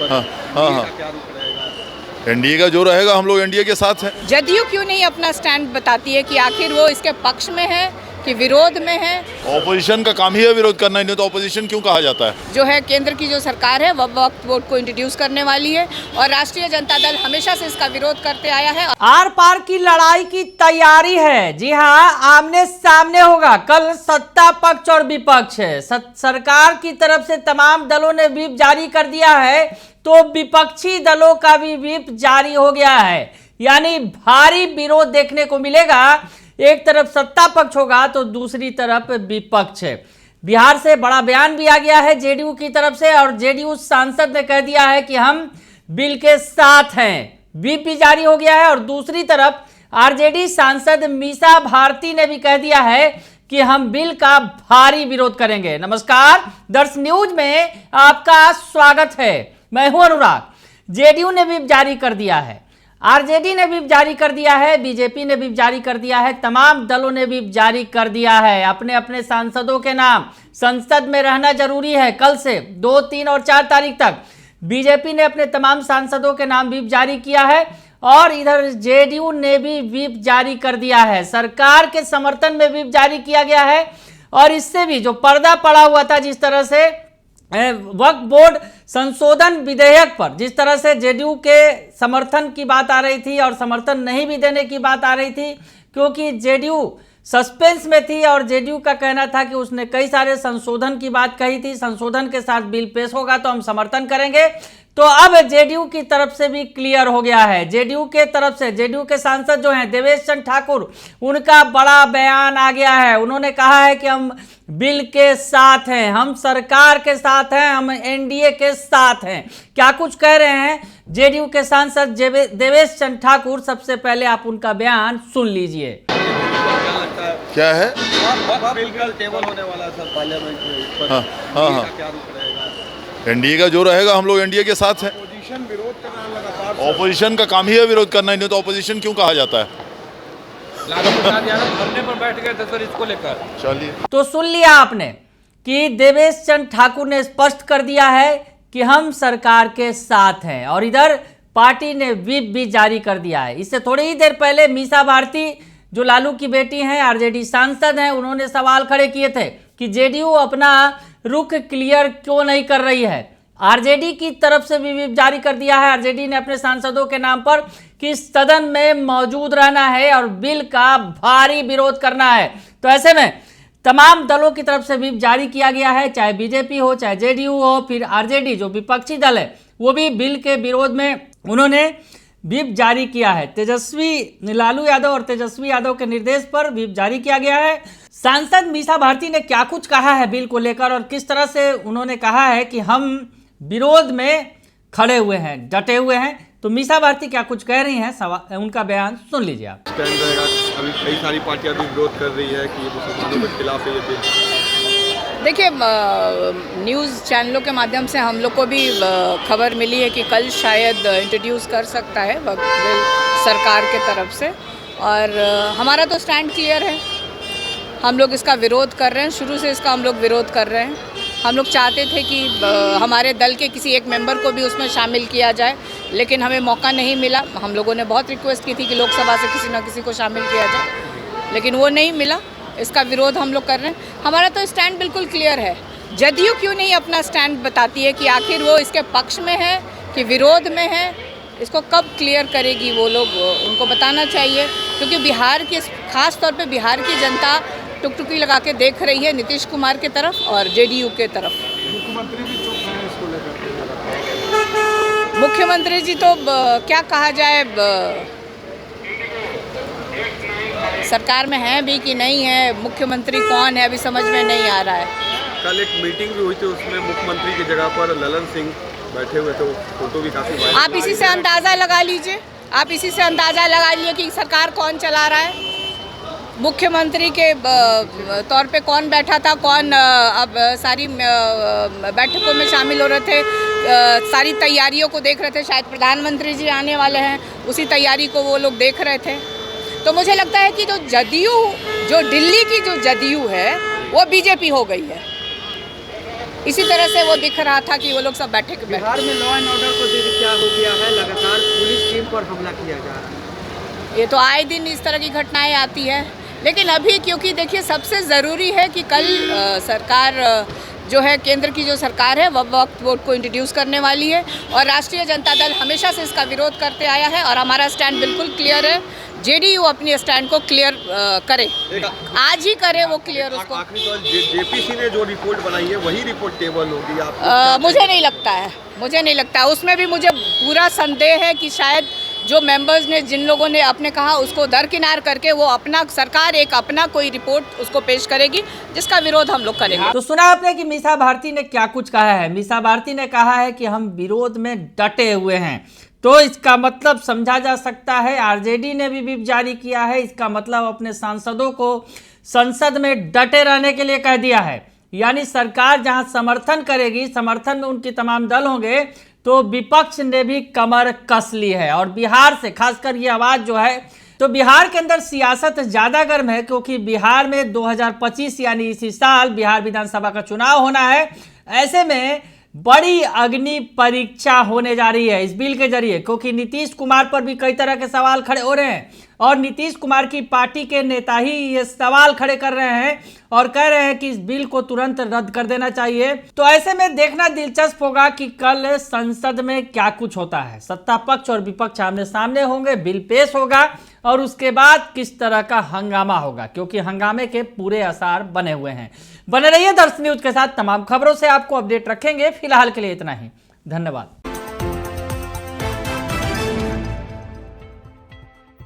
हाँ हाँ हाँ, क्या रुख रहेगा? एनडीए का जो रहेगा हम लोग एनडीए के साथ हैं। जदयू क्यों नहीं अपना स्टैंड बताती है कि आखिर वो इसके पक्ष में है कि विरोध में है? ऑपोजिशन का काम ही है विरोध करना, नहीं तो ऑपोजिशन क्यों कहा जाता है। जो है केंद्र की जो सरकार है वह वक्त वोट को इंट्रोड्यूस करने वाली है और राष्ट्रीय जनता दल हमेशा से इसका विरोध करते आया है। आर पार की लड़ाई की तैयारी है। जी हाँ, आमने सामने होगा। कल सत्ता पक्ष और विपक्ष है। सरकार की तरफ से तमाम दलों ने व्हिप जारी कर दिया है, तो विपक्षी दलों का भी व्हिप जारी हो गया है। यानी भारी विरोध देखने को मिलेगा। एक तरफ सत्ता पक्ष होगा तो दूसरी तरफ विपक्ष है। बिहार से बड़ा बयान भी आ गया है जेडीयू की तरफ से, और जेडीयू सांसद ने कह दिया है कि हम बिल के साथ हैं। व्हिप भी जारी हो गया है। और दूसरी तरफ आरजेडी सांसद मीसा भारती ने भी कह दिया है कि हम बिल का भारी विरोध करेंगे। नमस्कार, दर्श न्यूज में आपका स्वागत है। मैं हूं अनुराग। जेडीयू ने व्हिप जारी कर दिया है, आरजेडी ने व्हिप जारी कर दिया है, बीजेपी ने व्हिप जारी कर दिया है, तमाम दलों ने व्हिप जारी कर दिया है। अपने अपने सांसदों के नाम संसद में रहना जरूरी है। कल से 2, 3 और 4 तारीख तक बीजेपी ने अपने तमाम सांसदों के नाम व्हिप जारी किया है और इधर जेडीयू ने भी व्हिप जारी कर दिया है। सरकार के समर्थन में व्हिप जारी किया गया है। और इससे भी जो पर्दा पड़ा हुआ था, जिस तरह से वक्फ बोर्ड संशोधन विधेयक पर जिस तरह से जेडीयू के समर्थन की बात आ रही थी और समर्थन नहीं भी देने की बात आ रही थी, क्योंकि जेडीयू सस्पेंस में थी और जेडीयू का कहना था कि उसने कई सारे संशोधन की बात कही थी, संशोधन के साथ बिल पेश होगा तो हम समर्थन करेंगे। तो अब जेडीयू की तरफ से भी क्लियर हो गया है। जेडीयू के तरफ से जेडीयू के सांसद जो हैं देवेश चंद्र ठाकुर, उनका बड़ा बयान आ गया है। उन्होंने कहा है कि हम बिल के साथ हैं, हम सरकार के साथ हैं, हम एनडीए के साथ हैं। क्या कुछ कह रहे हैं जेडीयू के सांसद देवेश चंद्र ठाकुर? सबसे पहले आप उनका बयान सुन लीजिए। क्या है? बिल कल टेबल होने वाला है सर पार्लियामेंट में। हाँ हाँ हाँ, क्या रुख रहेगा? एनडीए का जो रहेगा हम लोग एनडीए के साथ हैं। ऑपोजिशन विरोध कर रहा है लगातार। ऑपोजिशन का काम ही है विरोध करना, नहीं तो ऑपोजिशन क्यों कहा जाता है। धरने पर बैठ गए थे सर इसको लेकर। चलिए, तो सुन लिया आपने कि देवेश चंद्र ठाकुर ने स्पष्ट कर दिया है कि हम सरकार के साथ हैं। और इधर पार्टी ने व्हिप भी जारी कर दिया है। इससे थोड़ी ही देर पहले मीसा भारती, जो लालू की बेटी हैं, आरजेडी सांसद हैं, उन्होंने सवाल खड़े किए थे कि जेडीयू अपना रुख क्लियर क्यों नहीं कर रही है। आरजेडी की तरफ से भी व्हिप जारी कर दिया है। आरजेडी ने अपने सांसदों के नाम पर कि सदन में मौजूद रहना है और बिल का भारी विरोध करना है। तो ऐसे में तमाम दलों की तरफ से व्हिप जारी किया गया है, चाहे बीजेपी हो, चाहे जेडीयू हो, फिर आरजेडी जो विपक्षी दल है वो भी बिल के विरोध में उन्होंने व्हिप जारी किया है। लालू यादव और तेजस्वी यादव के निर्देश पर व्हिप जारी किया गया है। सांसद मीसा भारती ने क्या कुछ कहा है बिल को लेकर और किस तरह से उन्होंने कहा है कि हम विरोध में खड़े हुए हैं, डटे हुए हैं, तो मीसा भारती क्या कुछ कह रही हैं, उनका बयान सुन लीजिए आप। स्टैंड रहेगा। अभी कई सारी पार्टियां भी विरोध कर रही है कि ये मुसलमानों के खिलाफ है ये बिल। देखिए, न्यूज़ चैनलों के माध्यम से हम लोग को भी खबर मिली है कि कल शायद इंट्रोड्यूस कर सकता है वक्फ बिल सरकार के तरफ से। और हमारा तो स्टैंड क्लियर है, हम लोग इसका विरोध कर रहे हैं। शुरू से इसका हम लोग विरोध कर रहे हैं। हम लोग चाहते थे कि हमारे दल के किसी एक मेंबर को भी उसमें शामिल किया जाए, लेकिन हमें मौका नहीं मिला। हम लोगों ने बहुत रिक्वेस्ट की थी कि लोकसभा से किसी न किसी को शामिल किया जाए, लेकिन वो नहीं मिला। इसका विरोध हम लोग कर रहे हैं। हमारा तो स्टैंड बिल्कुल क्लियर है। जदयू क्यों नहीं अपना स्टैंड बताती है कि आखिर वो इसके पक्ष में है कि विरोध में है? इसको कब क्लियर करेगी वो लोग, उनको बताना चाहिए। क्योंकि बिहार की, खास तौर पे बिहार की जनता टुकटुकी लगा के देख रही है नीतीश कुमार के तरफ और जेडीयू के तरफ। मुख्यमंत्री भी चुप हैं इसको लेकर। मुख्यमंत्री जी तो क्या कहा जाए, सरकार में है भी कि नहीं है, मुख्यमंत्री कौन है अभी समझ में नहीं आ रहा है। कल एक मीटिंग भी हुई थी, उसमें मुख्यमंत्री की जगह पर ललन सिंह बैठे हुए थे, फोटो भी काफी वायरल। आप इसी से अंदाज़ा लगा लीजिए, आप इसी से अंदाज़ा लगा लीजिए कि सरकार कौन चला रहा है। मुख्यमंत्री के तौर पे कौन बैठा था, कौन अब सारी बैठकों में शामिल हो रहे थे, सारी तैयारियों को देख रहे थे। शायद प्रधानमंत्री जी आने वाले हैं, उसी तैयारी को वो लोग देख रहे थे। तो मुझे लगता है कि जो जदयू, जो दिल्ली की जो जदयू है वो बीजेपी हो गई है। इसी तरह से वो दिख रहा था कि वो लोग सब बैठे बिहार में लॉ एंड ऑर्डर को दीदी क्या हो गया है, लगातार पुलिस टीम पर हमला किया जा रहा है। ये तो आए दिन इस तरह की घटनाएं आती है, लेकिन अभी क्योंकि देखिए सबसे ज़रूरी है कि कल सरकार जो है, केंद्र की जो सरकार है, वह वक्फ बोर्ड को इंट्रोड्यूस करने वाली है और राष्ट्रीय जनता दल हमेशा से इसका विरोध करते आया है और हमारा स्टैंड बिल्कुल क्लियर है। जेडीयू अपनी स्टैंड को क्लियर करे, आज ही करे वो क्लियर उसको। आखिरी तो जेपीसी ने जो रिपोर्ट बनाई है वही रिपोर्ट टेबल होगी। आप मुझे नहीं लगता है, उसमें भी मुझे पूरा संदेह है कि शायद जो मेंबर्स ने, जिन लोगों ने आपने कहा, उसको दरकिनार करके वो अपना सरकार एक अपना कोई रिपोर्ट उसको पेश करेगी जिसका विरोध हम लोग करेंगे। तो सुना आपने कि मीसा भारती ने क्या कुछ कहा है। मीसा भारती ने कहा है कि हम विरोध में डटे हुए हैं, तो इसका मतलब समझा जा सकता है आरजेडी ने भी व्हिप जारी किया है, इसका मतलब अपने सांसदों को संसद में डटे रहने के लिए कह दिया है। यानी सरकार जहां समर्थन करेगी, समर्थन में उनके तमाम दल होंगे, तो विपक्ष ने भी कमर कस ली है। और बिहार से खासकर ये आवाज जो है, तो बिहार के अंदर सियासत ज्यादा गर्म है क्योंकि बिहार में 2025 यानी इसी साल बिहार विधानसभा का चुनाव होना है। ऐसे में बड़ी अग्नि परीक्षा होने जा रही है इस बिल के जरिए, क्योंकि नीतीश कुमार पर भी कई तरह के सवाल खड़े हो रहे हैं और नीतीश कुमार की पार्टी के नेता ही ये सवाल खड़े कर रहे हैं और कह रहे हैं कि इस बिल को तुरंत रद्द कर देना चाहिए। तो ऐसे में देखना दिलचस्प होगा कि कल संसद में क्या कुछ होता है। सत्ता पक्ष और विपक्ष आमने सामने होंगे, बिल पेश होगा और उसके बाद किस तरह का हंगामा होगा, क्योंकि हंगामे के पूरे आसार बने हुए हैं। बने रहिए दर्शन न्यूज के साथ, तमाम खबरों से आपको अपडेट रखेंगे। फिलहाल के लिए इतना ही, धन्यवाद।